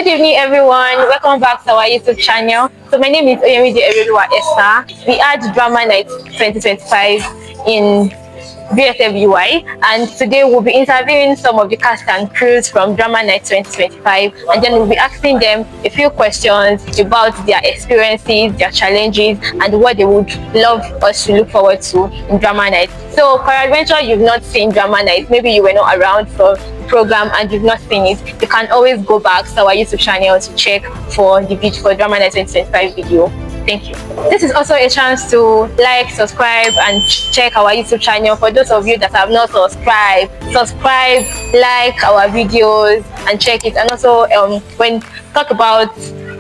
Good evening, everyone. Welcome back to our YouTube channel. So my name is Oyemide Esther. We had Drama Night 2025 in BSFUI, and today we'll be interviewing some of the cast and crews from Drama Night 2025, and then we'll be asking them a few questions about their experiences, their challenges, and what they would love us to look forward to in Drama Night. So, for adventure, you've not seen Drama Night, maybe you were not around for program and you've not seen it, you can always go back to our YouTube channel to check for the video for Drama Night 2025 video. Thank you. This is also a chance to like, subscribe, and check our YouTube channel. For those of you that have not subscribed, like our videos and check it. And also when talk about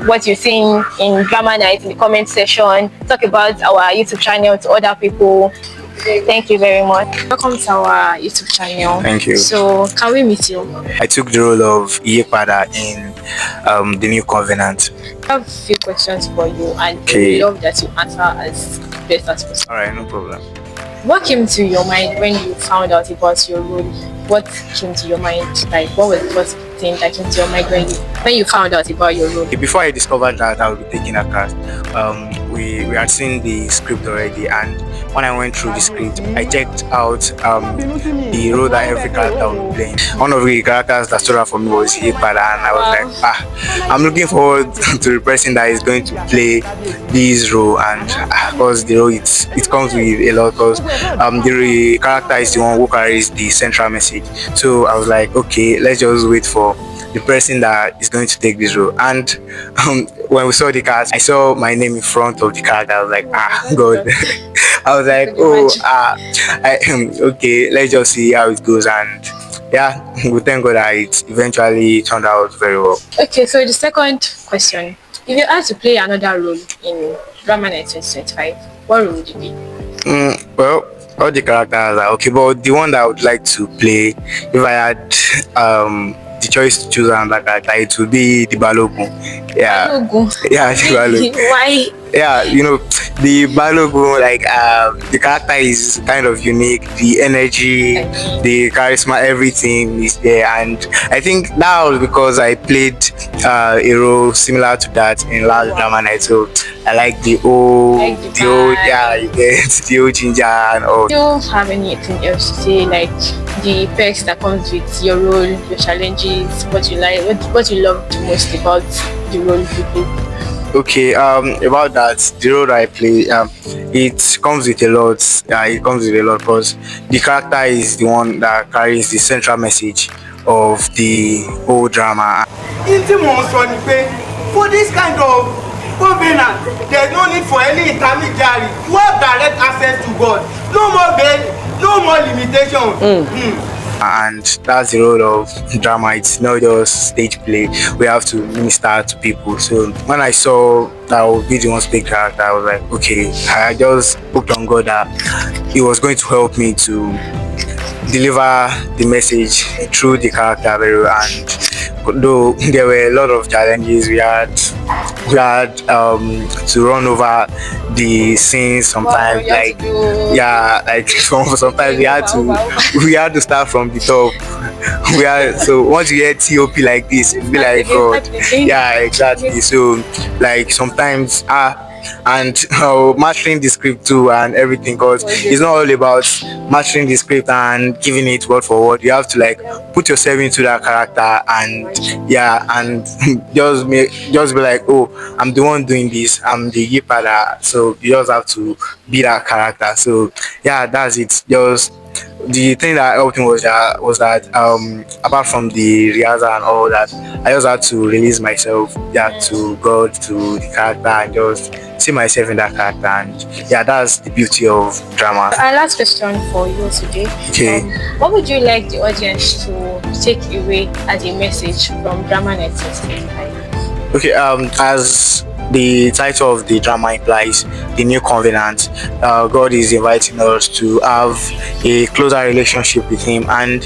what you're seeing in Drama Night in the comment section, talk about our YouTube channel to other people. Thank you very much. Welcome to our YouTube channel. Thank you. So, can we meet you? I took the role of Iyepada in the New Covenant. I have a few questions for you, and Okay. I love that you answer as best as possible. Alright, no problem. What came to your mind when you found out about your role? What came to your mind? Like, what was the first thing that came to your mind when you found out about your role? Before I discovered that I would be taking a cast, we had seen the script already, and when I went through the script, I checked out the role that every character would be playing. One of the characters that stood out for me was Iyepada, and I was like, I'm looking forward to the person that is going to play this role, and because the role it comes with a lot, because the character is the one who carries the central message. So I was like, okay, let's just wait for the person that is going to take this role. And when we saw the cast, I saw my name in front of the character. I was like, God. I was like, okay, let's just see how it goes. And yeah, we thank God that it eventually turned out very well. Okay, so the second question: if you had to play another role in Drama Night 2025, what role would it be? Well, all the characters are okay, but the one that I would like to play, if I had the choice to choose another character, it would be the Balogun. Yeah, Balogun. Yeah, the Balogun. Why? Yeah, you know, the Balogun, like the character is kind of unique. The energy, the charisma, everything is there, and I think that was because I played a role similar to that in last Drama Night. So I like the old, yeah, you get the old ginger and all. Do you have anything else to say, like the perks that comes with your role, your challenges, what you like, what you love the most about the role you play? Okay, about that, the role I play, it comes with a lot. It comes with a lot because the character is the one that carries the central message of the whole drama. For this kind of covenant, there's no need for any intermediary. You have direct access to God. No more bail, no more limitation. And that's the role of drama. It's not just stage play. We have to minister to people. So when I saw that I would be the one speak character, I was like, okay, I just hoped on God that He was going to help me to deliver the message through the character very well. And though there were a lot of challenges, we had to run over the scenes sometimes. Sometimes we had to start from the top. So once you get TOP like this, you be like, God, yeah, exactly. So like sometimes and mastering the script too and everything, because it's not all about mastering the script and giving it word for word. You have to like put yourself into that character and just be like, oh, I'm the one doing this, I'm the Iyepada, so you just have to be that character. So yeah, that's it. Just the thing that helped me was that apart from the rehearsal and all that, I just had to release myself to God, to the character, and just see myself in that character. And yeah, that's the beauty of drama. Our last question for you today. Okay. What would you like the audience to take away as a message from Drama Night 2025? Okay, as the title of the drama implies, the New Covenant, God is inviting us to have a closer relationship with Him, and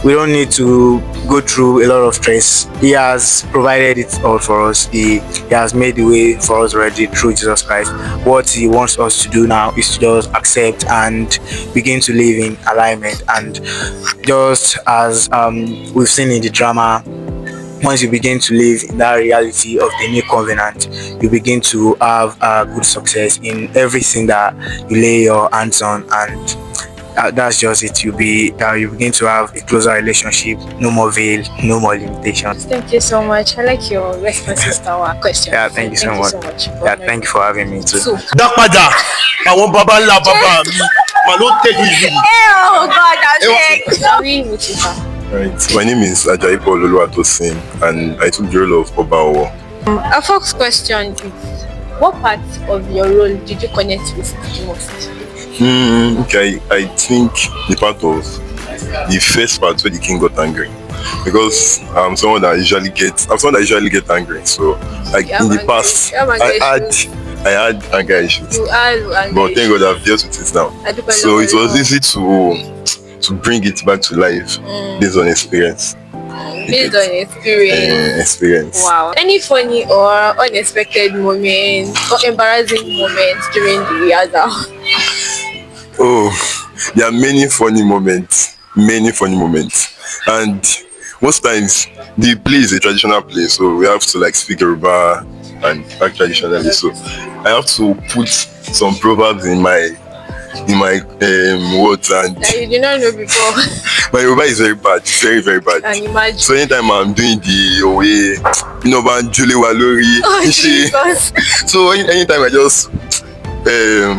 we don't need to go through a lot of stress. He has provided it all for us. He has made the way for us already through Jesus Christ. What He wants us to do now is to just accept and begin to live in alignment. And just as we've seen in the drama, once you begin to live in that reality of the new covenant, you begin to have good success in everything that you lay your hands on, and that's just it. You begin to have a closer relationship. No more veil, no more limitations. Thank you so much. I like your responses to our question. Yeah, thank you so much. Yeah, thank you for having me too. So, Dapada, àwọn baba ńlá baba mi, ma ló tẹ̀lé ìlú. oh God, I'm sick. Right. My name is Ajayi Oluwatosin, and I took the role of Obaowo. Our first question is, what part of your role did you connect with the most? Okay, I think the part of the first part where the king got angry, because I'm someone that usually get angry. So, like in the past, I had anger issues, but thank God I've dealt with it now. So it was easy to bring it back to life based on experience. Based on experience. Wow. Any funny or unexpected moments or embarrassing moments during the rehearsal? Oh, there are many funny moments, and most times the play is a traditional play, so we have to like speak Yoruba and act traditionally. So I have to put some proverbs in my words, and that you did not know before. My Yoruba is very bad. It's very, very bad. And imagine. So anytime I'm doing the Banjule Walori, so anytime I just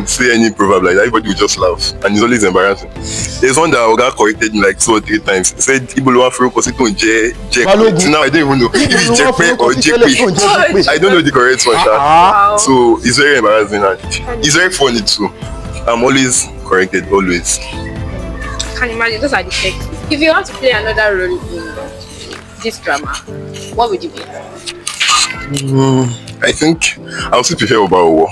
say any proverb like that, everybody will just laugh, and it's always embarrassing. There's one that Oga corrected me like 2 or 3 times. He said Ibolo Afro Kosito J. Now I don't even know if it's Jepe or JP. I don't know the correct one. Wow. So it's very embarrassing, and it's very funny too. I'm always corrected, always. Can you imagine? Those are the facts. If you want to play another role in this drama, what would you be? I think I'll still prefer Obaowo.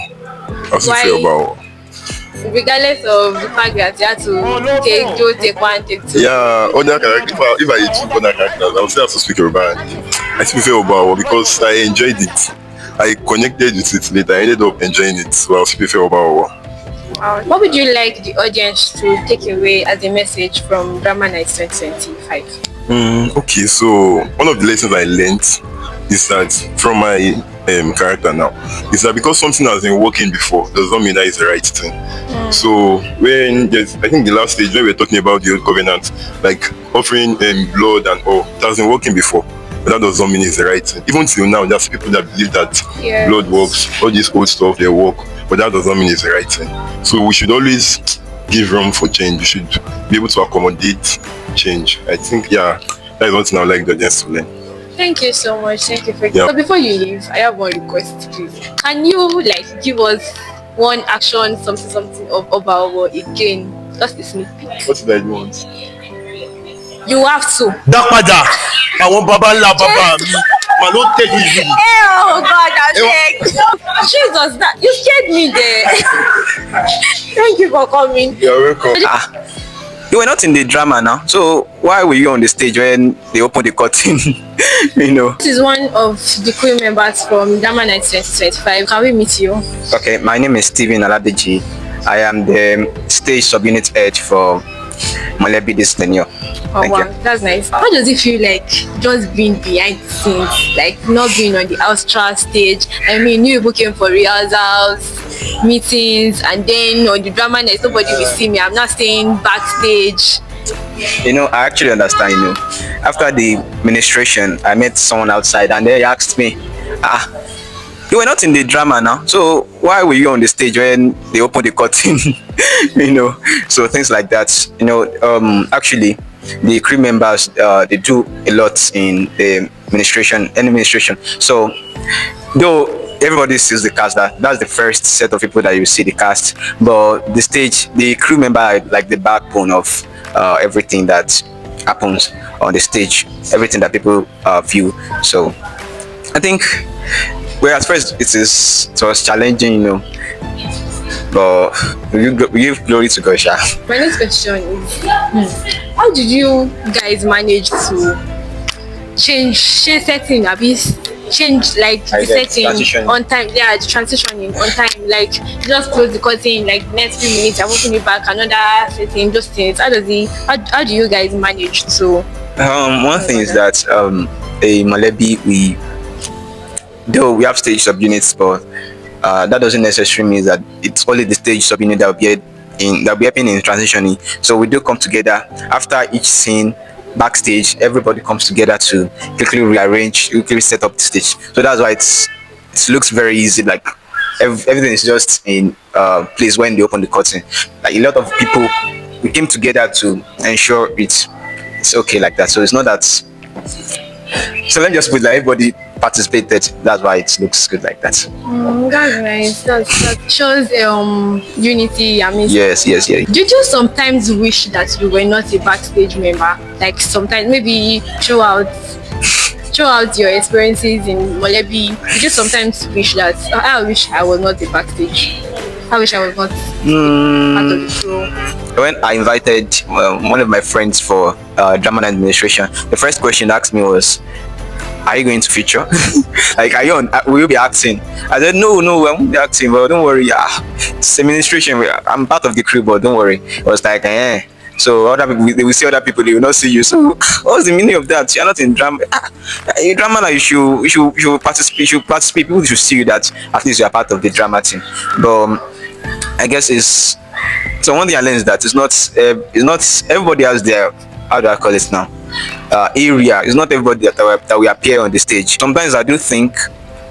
Regardless of the fact that you have to take one, take two. Yeah, other characters. If I took other characters, I would still have to speak Yoruba. I still prefer Obaowo because I enjoyed it. I connected with it later. I ended up enjoying it, so I'll still prefer Obaowo. What would you like the audience to take away as a message from Drama Night 2025? Okay, so one of the lessons I learned is that from my character now is that because something has been working before does not mean that it's the right thing. So when I think the last stage when we were talking about the old covenant, like offering blood and all, that has been working before, but that does not mean it's the right thing. Even till now, there's people that believe that blood works, all this old stuff they work, but that does not mean it's the right thing. So we should always give room for change. We should be able to accommodate change. I think that is one thing I would like the audience to learn. Thank you so much. Thank you for So before you leave, I have one request, please. Can you give us one action, something of Obaowo again? Just a sneak peek. What did I want? You have to. Dapada, àwọn baba ńlá baba mi, ma ló tẹ̀lé ìlú. Oh God, I'm sick. Jesus, you scared me there. Thank you for coming. You're welcome. You were not in the drama now, so why were you on the stage when they opened the curtain? This is one of the crew members from Drama Night 2025. Can we meet you? Okay, my name is Steven Aladeji. I am the stage subunit head for Molebi this tenure. Oh wow, that's nice. How does it feel like just being behind the scenes, like not being on the Austral stage? I mean, you people came for rehearsals, meetings, and then on the drama night, nobody will see me. I'm not staying backstage. I actually understand. After the ministration, I met someone outside, and they asked me, you were not in the drama now, so why were you on the stage when they opened the curtain? So things like that. Actually, the crew members they do a lot in the administration. So though everybody sees the cast, that's the first set of people that you see the cast, but the stage, the crew member are like the backbone of everything that happens on the stage, everything that people view. So I think, well, at first it was challenging, but we give glory to God. My next question is, how did you guys manage to change setting, change the setting on time? Yeah, the transitioning on time, just close the curtain, next few minutes I'm opening it back, another setting, just things. How do you guys manage to? One thing is that a Malebi, though we have stage subunits, but that doesn't necessarily mean that it's only the stage subunit that will be happening in transitioning. So we do come together after each scene. Backstage, everybody comes together to quickly rearrange, quickly set up the stage. So that's why it looks very easy. Like everything is just in place when they open the curtain. Like a lot of people, we came together to ensure it's okay like that. So it's not that. So let me just put like everybody participated. That's why it looks good like that. That's nice. That shows unity. I mean, Yes. did you sometimes wish that you were not a backstage member? Like sometimes maybe throughout your experiences in Molebi, did you sometimes wish that I wish I was not a backstage? I wish I was not part of the show. When I invited one of my friends for drama and administration, the first question they asked me was, "Are you going to feature? Like, will you be acting?" I said, "No, I won't be acting, but don't worry. It's administration. I'm part of the crew, but don't worry." It was like, So other people, they will see other people, they will not see you. So what's the meaning of that? You're not in drama. In drama, like, you should participate. You should participate. People should see you that at least you are part of the drama team. But I guess it's so one thing I learned is that it's not everybody has their, how do I call it now, area. It's not everybody that we appear on the stage. Sometimes I do think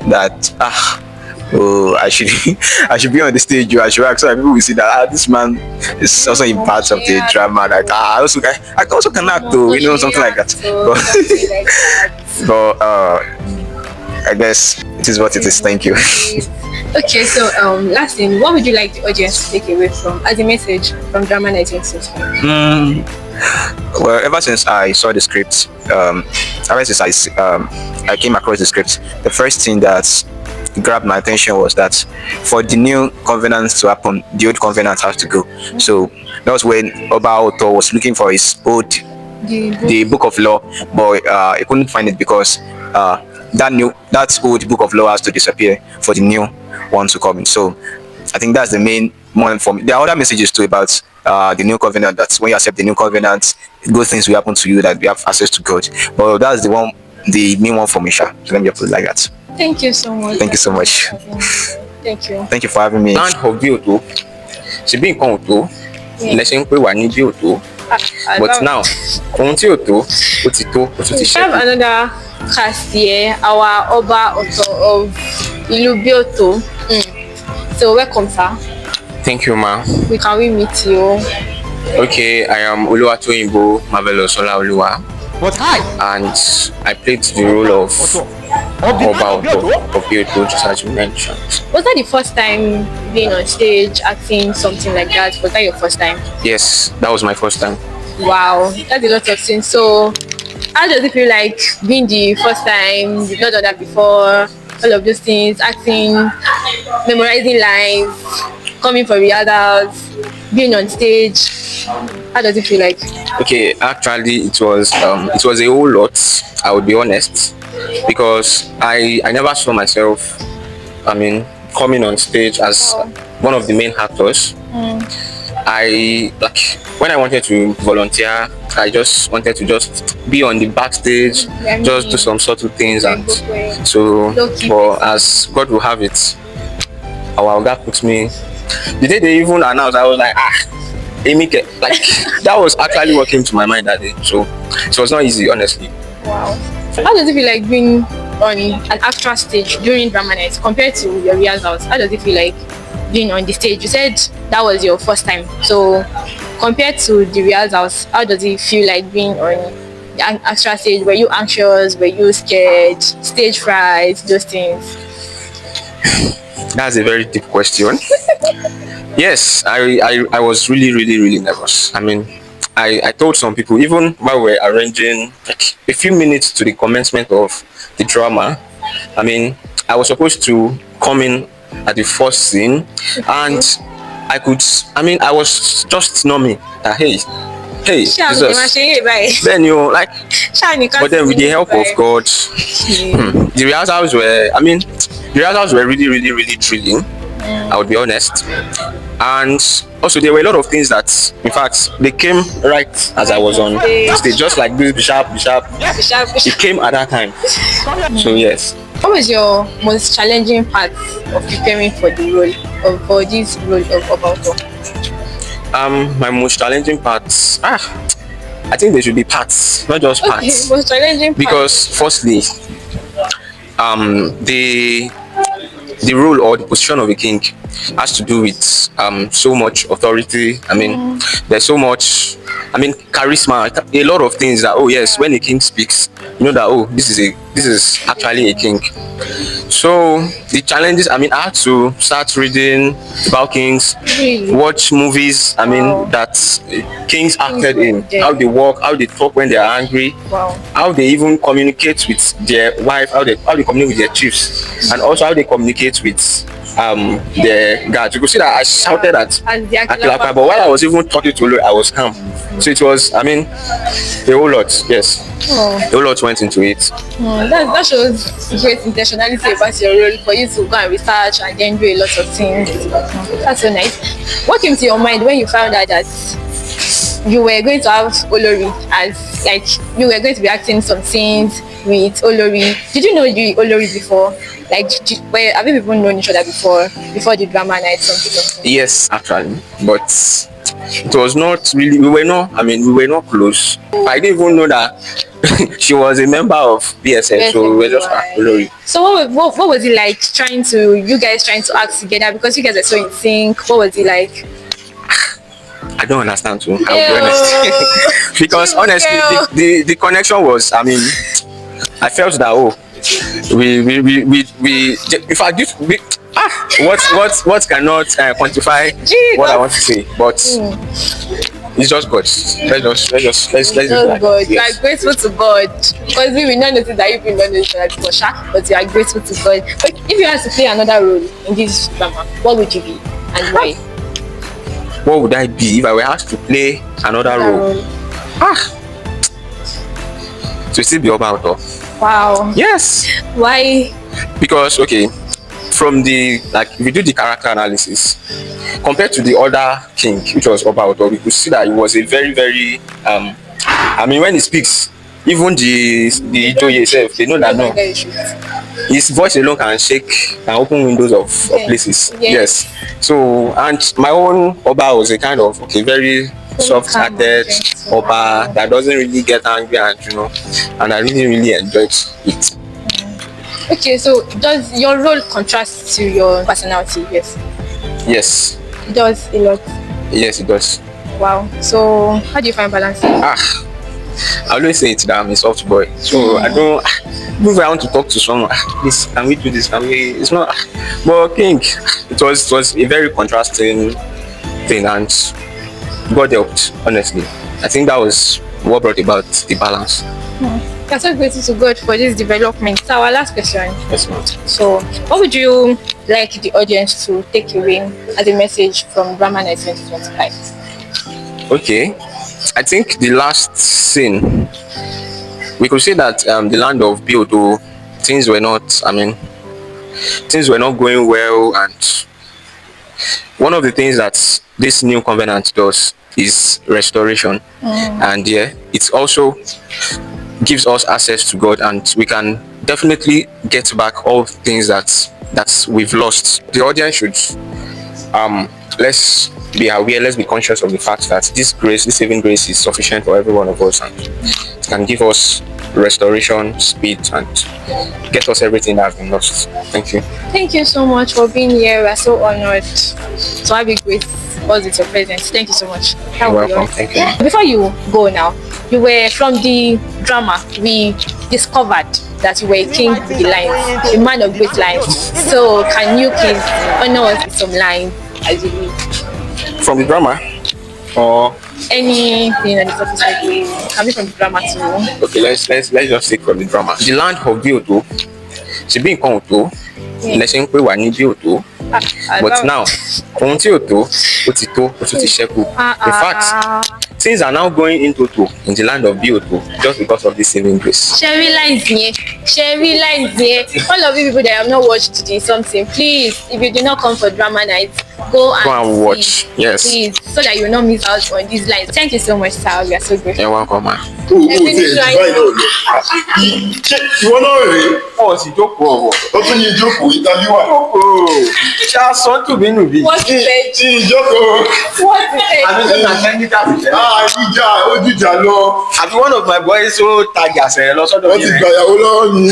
that I should be on the stage. I should act so that people will see that this man is also in part of the drama. Like I also can act though, something like that. But I guess it is what it is. Thank you. Okay, so last thing, what would you like the audience to take away from as a message from Drama 1965? Well, ever since I saw the script, ever since I came across the script, the first thing that grabbed my attention was that for the new covenant to happen, the old covenant has to go. So that was when Oba Otto was looking for his the book of law, but he couldn't find it because that old book of law has to disappear for the new one to come in. So I think that's the main one for me. There are other messages too about the new covenant, that when you accept the new covenant, good things will happen to you, that we have access to God. But that's the main one for me, Sha. So let me just put it like that. Thank you so much. Thank you so much. Thank you. Thank you for having me. Land of Bioto. Ṣé bí nǹkan ò tó, lẹ́sẹ̀ ń pè wá ní Bioto. But now, ohun tí ò tó, ó ti tó, ó tún ti We have ṣẹ́kù. another cast here, our Oba Otto of Ilu Bioto. So welcome, sir. Thank you, ma. Can we meet you? Okay, I am Oluwatoyinbo Marvelous Olaoluwa. But hi. And I played the role of Oba Otto of Bioto, just as you mentioned. Was that the first time being on stage, acting something like that? Was that your first time? Yes, that was my first time. Wow, that's a lot of things. So, how does it feel like being the first time? You've not done that before. All of those things, acting, memorizing lines, coming for rehearsals, being on stage. How does it feel like? Okay, actually, it was a whole lot. I would be honest, because I never saw myself, coming on stage as one of the main actors. When I wanted to volunteer, I just wanted to just be on the backstage, just do some subtle things, and so. But as God will have it, our Oga put me. The day they even announced, I was like, Emike, like that was actually what came to my mind that day. So it was not easy, honestly. Wow. How does it feel like being on an actual stage during drama nights compared to your rehearsals? How does it feel like being on the stage? You said that was your first time. So compared to the rehearsals, how does it feel like being on an actual stage? Were you anxious? Were you scared? Stage fright? Those things? That's a very deep question. Yes, I was really, really, really nervous. I told some people, even while we were arranging like a few minutes to the commencement of the drama, I was supposed to come in at the first scene, and I was just numbing that hey, Jesus. Then but then with the help of God, the rehearsals were really, really, really thrilling. I would be honest, and also there were a lot of things that, in fact, they came right as I was on stage, just like this Bishop. It came at that time. So yes. What was your most challenging part of preparing for the role of for this role of Obalto? My most challenging parts. I think there should be parts, not just parts. Most challenging part. Because firstly, the role or the position of a king has to do with so much authority. I mean, there's so much, charisma, a lot of things that, oh yes, when a king speaks, you know that, oh, this is actually a king. So the challenges, I had to start reading about kings, watch movies, that kings acted in, how they walk, how they talk when they are angry, how they even communicate with their wife, how they communicate with their chiefs, and also how they communicate with the guards. You could see that I shouted at Akilapa, but while I was even talking to Lunar, I was calm. So it was, a whole lot, yes. A whole lot went into it. That shows great intentionality about your role for you to go and research and then do a lot of things. That's so nice. What came to your mind when you found out that you were going to have Olori as, like, you were going to be acting some scenes with Olori? Did you know the Olori before? Like, have you people known each other before the drama night? Something? Yes, actually, but it was not really. We were not close. I didn't even know that she was a member of BSF, so we were just Olori. So what was it like you guys trying to act together, because you guys are so in sync? What was it like? I don't understand too. I'll be honest. Because honestly, the connection was. I felt that we in fact what cannot quantify what I want to say, but it's just God. Let's God. You are grateful to God, because we will not notice that you've been known each other before, but you are grateful to God. But if you had to play another role in this drama, what would you be and why? What would I be if I were asked to play another role? To still be Obalto. Wow. Yes. Why? Because from if you do the character analysis compared to the other king, which was Obalto, we could see that he was a very, very when he speaks, even the Ijoye itself, they know that no, his voice alone can open windows of places. Yes. So, and my own Oba was a kind of very soft-hearted Oba that doesn't really get angry, and I really, really enjoyed it. Okay, so does your role contrast to your personality? Yes. Yes. It does a lot. Yes, it does. Wow. So how do you find balance? I always say it that I'm a soft boy, so I don't. If I want to talk to someone, please, can we do this? Can we? It's not. But I think it was a very contrasting thing, and God helped. Honestly, I think that was what brought about the balance. You're so grateful to God for this development. So our last question. Yes, ma'am. So, what would you like the audience to take away as a message from Drama Night 2025? Okay, I think the last scene, we could say that the land of Biodo, things were not going well, and one of the things that this new covenant does is restoration, and it also gives us access to God, and we can definitely get back all things that we've lost. The audience should let's be aware, let's be conscious of the fact that this saving grace is sufficient for every one of us, and it can give us restoration, speed, and get us everything that has been lost. Thank you. Thank you so much for being here. We're so honored to have you grace us with your presence. Thank you so much. You're welcome. Thank you. Before you go now, you were from the drama. We discovered that you were a king with the lines, a man of great lines. So can you please honor us with some lines as you leave? From the drama, or anything on the surface of the coming from the drama too? Okay, let's just take from the drama. The land of Biodo, she being Konto, let's say we were Biodo, but now Konti Oto, Otito, Otisheku. In fact, things are now going into in the land of Biodo just because of this saving grace. Sherry lines here. All of you people that have not watched the something, please, if you do not come for drama night, go Go and and watch. see, Yes. please, so that you will not miss out on these lines. Thank you so much, sir. We are so grateful. You're welcome, man. Ìwọ náà rèé. Oh, sì jókòó ọ̀wọ̀. Ó tún ní ìjókòó ìtàlíwà. Ṣá sọ́tù mi nù bí. What is it? Tí ìjókòó. What is it? Ìjà ojújà lọ. Àbí one of my boys ó tajà sẹ̀rẹ̀ lọ sọ́dọ̀ Wọ́n ti gbàyàwó lọ́wọ́ mi.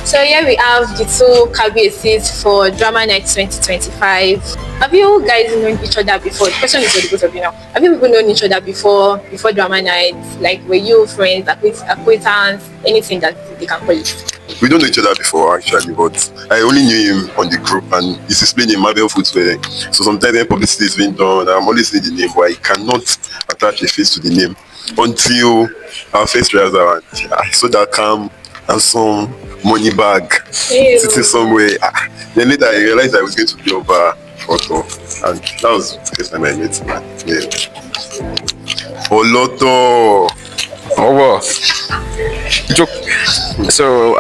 So here we have the two Kabiyesis for Drama Night 2025. Have you guys known each other before? The question is for the both of you now. Have you people known each other before Drama Night? Like, were you friends, acquaintance, anything that they can call it? We don't know each other before actually, but I only knew him on the group and he's displaying in Marvel footwear. So sometimes when publicity is being done, I'm always saying the name, but I cannot attach a face to the name until our face rehearsal and I saw that calm and some money bag sitting somewhere. Then later I realized I was going to be over photo, and that was the first time I met him. Yeah. Oloto. Oh, well. Joke. So,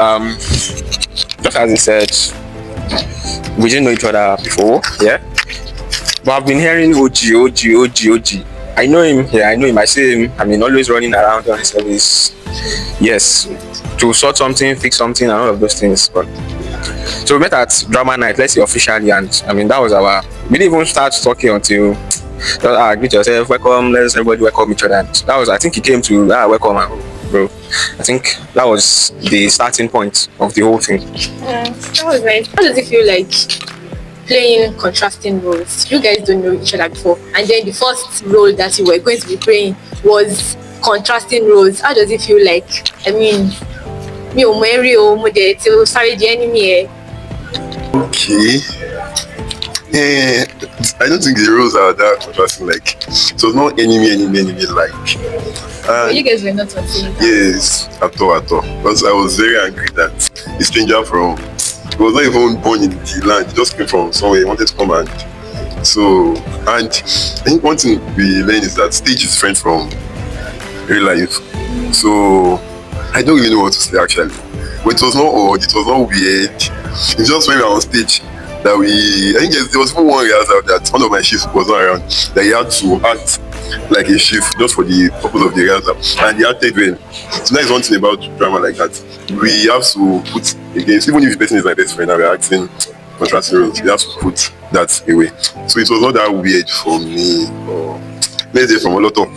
just as he said, we didn't know each other before, yeah. But I've been hearing OG. I know him, yeah, I know him. I see him. I mean, always running around on his service. Yes, to sort something, fix something, and all of those things. But so we met at Drama Night, let's say officially, and I mean that was our. We didn't even start talking until greet yourself, welcome, let's everybody welcome each other. And that was, I think he came to welcome, bro. I think that was the starting point of the whole thing. Yeah, that was nice. How does it feel like playing contrasting roles? You guys don't know each other before, and then the first role that you were going to be playing was contrasting roles. How does it feel like? I mean, me o Mary o mo de till sorry the enemy. Okay. I don't think the roles are that contrasting. Like, so it's not enemy like. But you guys were not talking. Yes, at all. Because I was very angry that the stranger from, he was not even born in the land. He just came from somewhere. He wanted to come and so. And I think one thing we learned is that stage is different from real life. So I don't really know what to say actually. But it was not odd. It was not weird. It's just when we were on stage that I think there was even one rehearsal that one of my shifts was not around, that he had to act like a shift just for the purpose of the rehearsal, and he acted well. So that is one thing about drama like that. We have to put against, even if the person is my best friend and we're acting contrasting roles, we have to put that away. So it was not that weird for me, or let's say from a lot of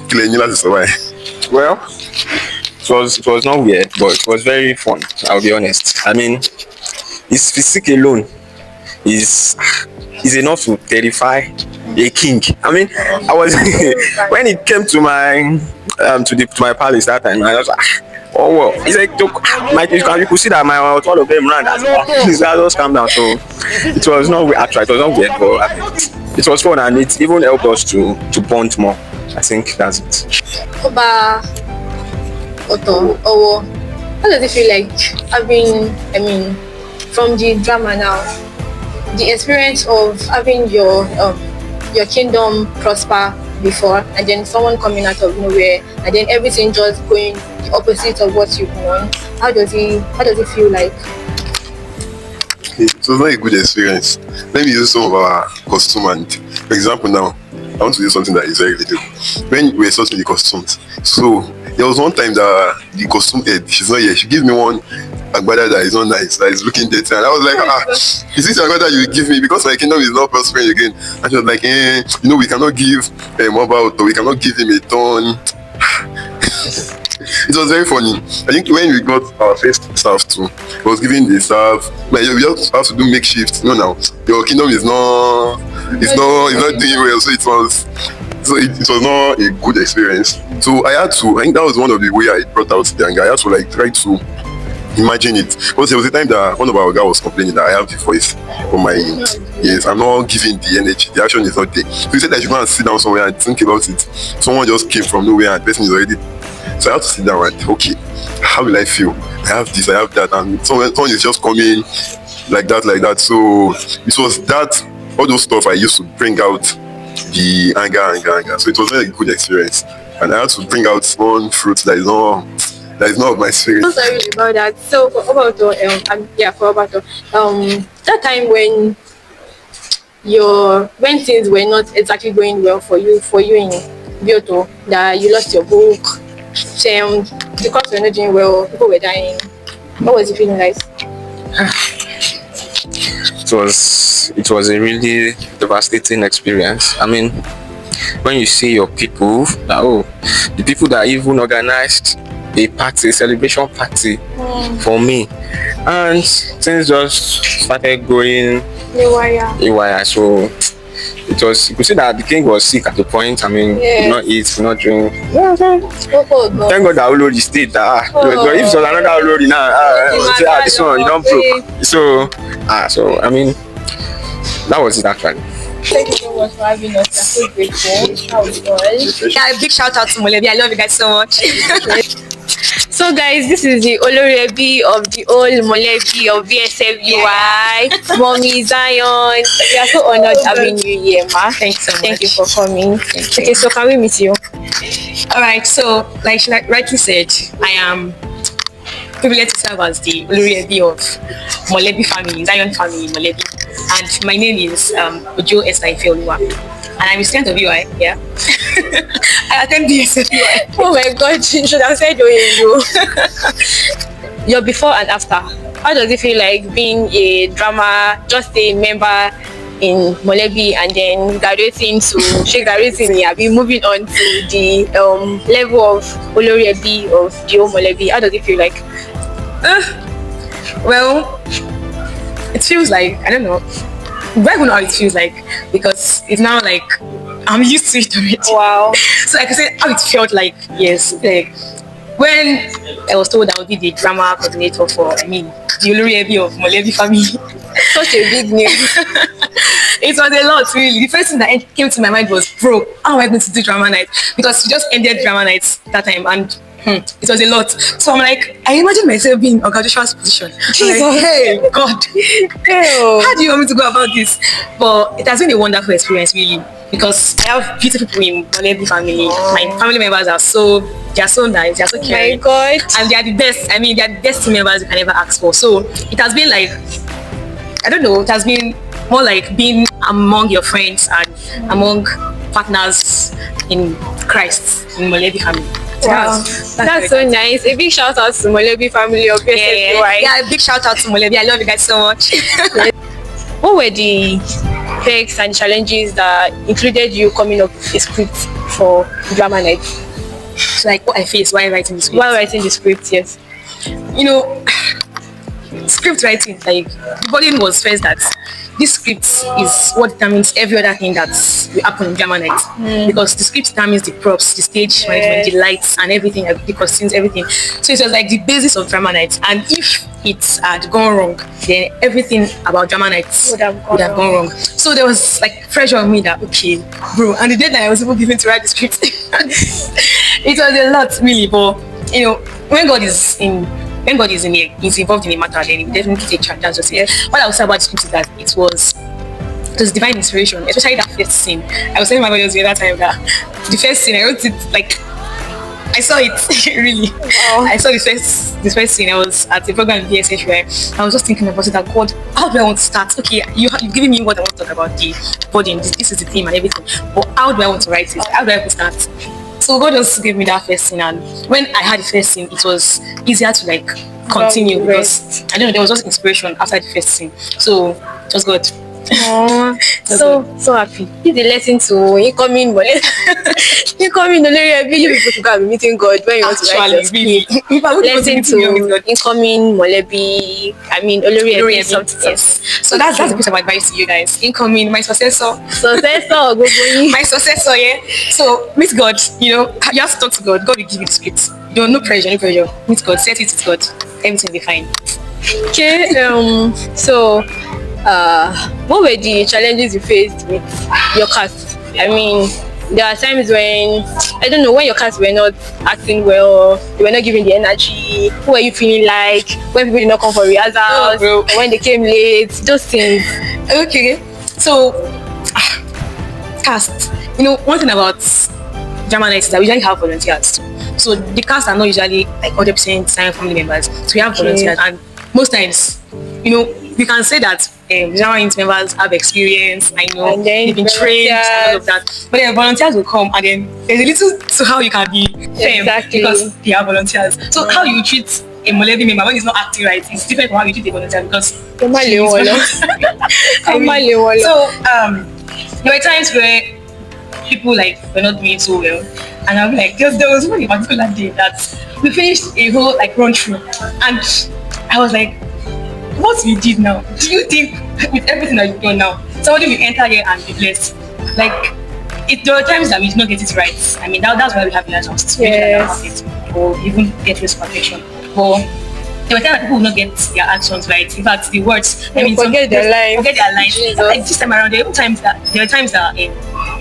Well, it was not weird, but it was very fun. I'll be honest. I mean, his physique alone is enough to terrify a king. I mean, I was when it came to my to my palace that time, I was like, oh well. He's like, you could see that my all of them ran. Just calm down. So it was not actually, it was not weird, but it was fun and it even helped us to bond more. I think that's it. Oba Otto, how does it feel like having, I mean, from the drama now, the experience of having your kingdom prosper before, and then someone coming out of nowhere, and then everything just going the opposite of what you've known? How does it feel like? It was not a good experience. Let me use some of our costume, and for example now, I want to do something that is very little. When we were sorting the costumes, so there was one time that the costume head, she's not here, she gave me one agbada that is not nice, that is looking dirty, and I was like, is this agbada you give me because my kingdom is not prospering again? And she was like, we cannot give Mobile, we cannot give him a ton. It was very funny. I think when we got our first staff too, it was giving the staff, like, we just have to do makeshift. No, now your kingdom is not doing well, so it was not a good experience. So I think that was one of the way I brought out the anger. I had to like try to imagine it, because there was a time that one of our guys was complaining that I have the voice for my yes, I'm not giving the energy, the action is not there. So he said that you go and sit down somewhere and think about it. Someone just came from nowhere and the person is already, so I have to sit down and okay, how will I feel? I have this, I have that, and someone is just coming like that. So it was that, all those stuff I used to bring out the anger. So it was a good experience, and I had to bring out one fruit that is not of my spirit. I'm sorry about that. So for Obato, that time when when things were not exactly going well for you in Bioto, that you lost your book, the course were not doing well, people were dying. What was the feeling like? It was a really devastating experience. I mean, when you see your people, the people that even organized a party, a celebration party for me, and things just started going haywire. So it was, you could see that the king was sick at the point. I mean, could not eat, could not drink. Thank God that Olori stayed. But if it was another Olori now, this one you don't broke. So I mean, that was it actually. Thank you so much for having us. We're so grateful. How was it? Yeah, a big shout out to Molebi. I love you guys so much. So guys, this is the Olorebi of the old Molebi of BSFUI, Mommy Zion. We are so honored having you here, ma. Thanks so much. Thank you for coming. Okay, so can we meet you? Alright, so like she rightly said, I am privileged to serve as the Olorebi of Molebi family, Zion family, Molebi. And my name is Ojo Esaifelua. And I'm a student of UI, yeah. I attend BSFUI. Oh my God, you should have said OAU. Your before and after. How does it feel like being a drama, just a member in Molebi, and then graduating, moving on to the level of Olorebi of the old Molebi? How does it feel like? Well, it feels like, I don't know. I don't know how it feels like, because it's now like I'm used to it already. Wow. So I can say how it felt like, yes. Like when I was told I would be the drama coordinator for, the Olorebi of Molebi family. Such a big name. It was a lot, really. The first thing that came to my mind was, bro, how am I going to do drama night? Because we just ended drama nights that time, and it was a lot. So I'm like, I imagine myself being in Oga Joshua's position. I'm like, hey, God, how do you want me to go about this? But it has been a wonderful experience, really, because I have beautiful people in Molebi family. My family members are they are so nice, they are so caring. My God. And they are the best. I mean, they are the best team members you can ever ask for. So it has been like, I don't know, it has been more like being among your friends and among partners in Christ in Molebi family. Wow, that's so nice. A big shout out to Molebi family of BSFUI. Yeah, a big shout out to Molebi. I love you guys so much. What were the perks and challenges that included you coming up with a script for drama night? So like what I faced while writing the script. While writing the script, yes. You know, script writing, like the burden was first that this script is what determines every other thing that will happen in drama night, because the script determines the props, the stage management, the lights, and everything, the costumes, everything. So it was like the basis of drama night, and if it had gone wrong, then everything about drama nights would have gone wrong. So there was like pressure on me that, okay, bro, and the deadline I was even given to write the script. It was a lot, really, but you know, when God is involved in a matter, then he definitely take charge. That's just it. What I would say about the script is that it was divine inspiration, especially that first scene. I was telling my brothers the other time that the first scene, I wrote it like I saw it really. Wow. I saw the first scene. I was at the program in BSFUI. I was just thinking about it, that God, how do I want to start? Okay, you've given me what I want to talk about, the body, this is the theme and everything. But how do I want to write it? How do I want to start? So God just gave me that first scene, and when I had the first scene, it was easier to like continue, because I don't know, there was just inspiration after the first scene. So it was good. So happy. It's a lesson to incoming Olorebi. You people to go and be meeting God when you want to write your script. Lesson to incoming Molebi. Olorebi something. Yes. So that's a piece of advice to you guys. Incoming, my successor. My successor, yeah. So meet God. You know, you have to talk to God. God will give you the script. No pressure. Meet God. Set it with God. Everything will be fine. Okay. So, what were the challenges you faced with your cast? I mean, there are times when, I don't know, when your cast were not acting well, they were not giving the energy. Who were you feeling like when people did not come for rehearsals, when they came late, those things? Okay, so cast. You know, one thing about drama nights is that we usually have volunteers too. So the cast are not usually like 100% Zion family members. So we have volunteers, and most times you know, we can say that Zara Inc. members have experience, I know, And then they've been trained and all of that. But then volunteers will come, and then there's a little to how you can be firm Exactly. because they are volunteers. So how you treat a Molebi member when he's not acting right is different from how you treat a volunteer because she is I mean, so there were times where people like were not doing so well, and I'm like, there was one particular day that we finished a whole like run through, and I was like, what we did now? Do you think with everything that you've done now, somebody will enter here and be blessed? Like, there are times that we did not get it right. I mean, that's why we have rehearsals to make sure that we have it, or even get this perfection. But there were times that people will not get their actions right. In fact, the words, forget their lines. Like this time around, there were times that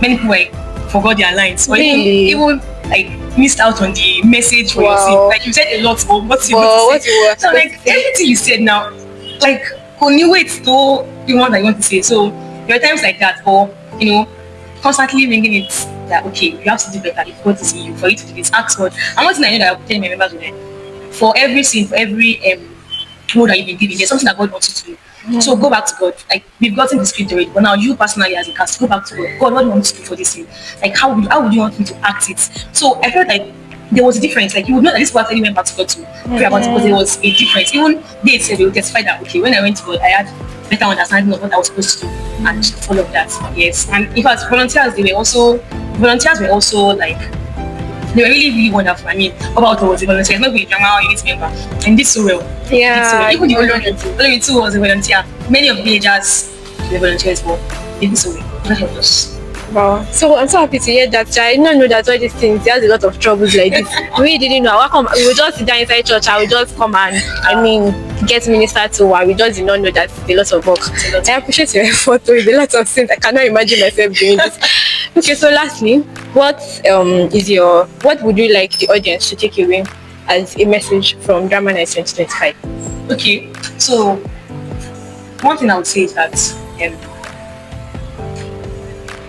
many people like forgot their lines, or even like missed out on the message for your scene. Like you said a lot, but what you want to say. So like everything you said now, like can you wait to the one that you want to say? So there are times like that, or you know, constantly ringing it that okay, you have to do better. If God to see you, for you to do this, ask God. And one thing I know that I'll tell my members today, for every scene, for every role that you've been given, there's something that God wants you to do. So go back to God. Like we've gotten the script already, but now you personally as a cast, go back to God. God, what do you want me to do for this scene? Like how would you want me to act it? So I felt like there was a difference. Like you would know that this was actually went back to God to pray about it because there was a difference. Even they said they would testify that okay, when I went to God, I had better understanding of what I was supposed to do and all of that. Yes, and in fact, volunteers were also like. They were really, really wonderful. I mean, about was a volunteer, not a drama unit member, and did so well. Yeah, even the Olori too was a volunteer. Many of the villagers were volunteers, but they did so well. That helped us. Wow. So I'm so happy to hear that. I did not know that all these things, there's a lot of troubles like this. We didn't know. We would just sit down inside church. I would just come and, get ministered to. And we just did not know that it's a lot of work. I appreciate your effort. It's a lot of things. I cannot imagine myself doing this. Okay, so lastly, what would you like the audience to take away as a message from Drama Night 2025? Okay, so one thing I would say is that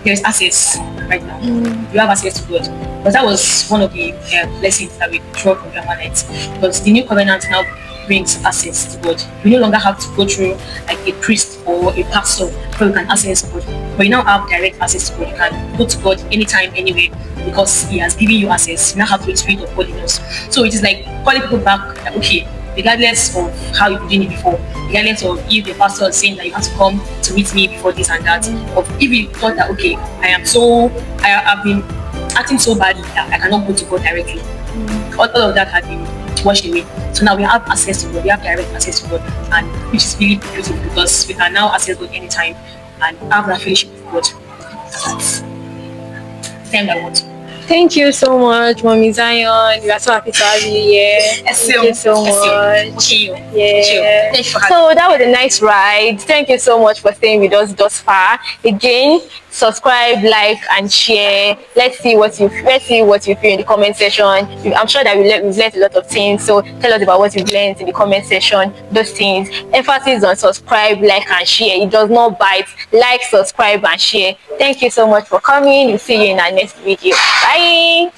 there's access right now. You have access to God. Because that was one of the blessings that we draw from Drama Night. Because the new covenant now brings access to God. You no longer have to go through like a priest or a pastor before you can access God. But you now have direct access to God. You can go to God anytime, anywhere, because He has given you access. You now have the spirit of holiness. So it is like calling people back that okay, regardless of how you've been doing it before, regardless of if the pastor is saying that you have to come to meet me before this and that, or if you thought that okay, I've been acting so badly that I cannot go to God directly. All of that has been washed away. So now we have access to God, we have direct access to God, and which is really beautiful because we can now access God anytime and have that fellowship with God. That's the time that I want. Thank you so much, Mommy Zion. We are so happy to have you here. Thank you so much. Yeah. So that was a nice ride. Thank you so much for staying with us thus far. Again, subscribe, like, and share. Let's see what you feel in the comment section. I'm sure that we've learned a lot of things. So tell us about what you've learned in the comment section. Those things. Emphasis on subscribe, like, and share. It does not bite. Like, subscribe, and share. Thank you so much for coming. We'll see you in our next video. Bye.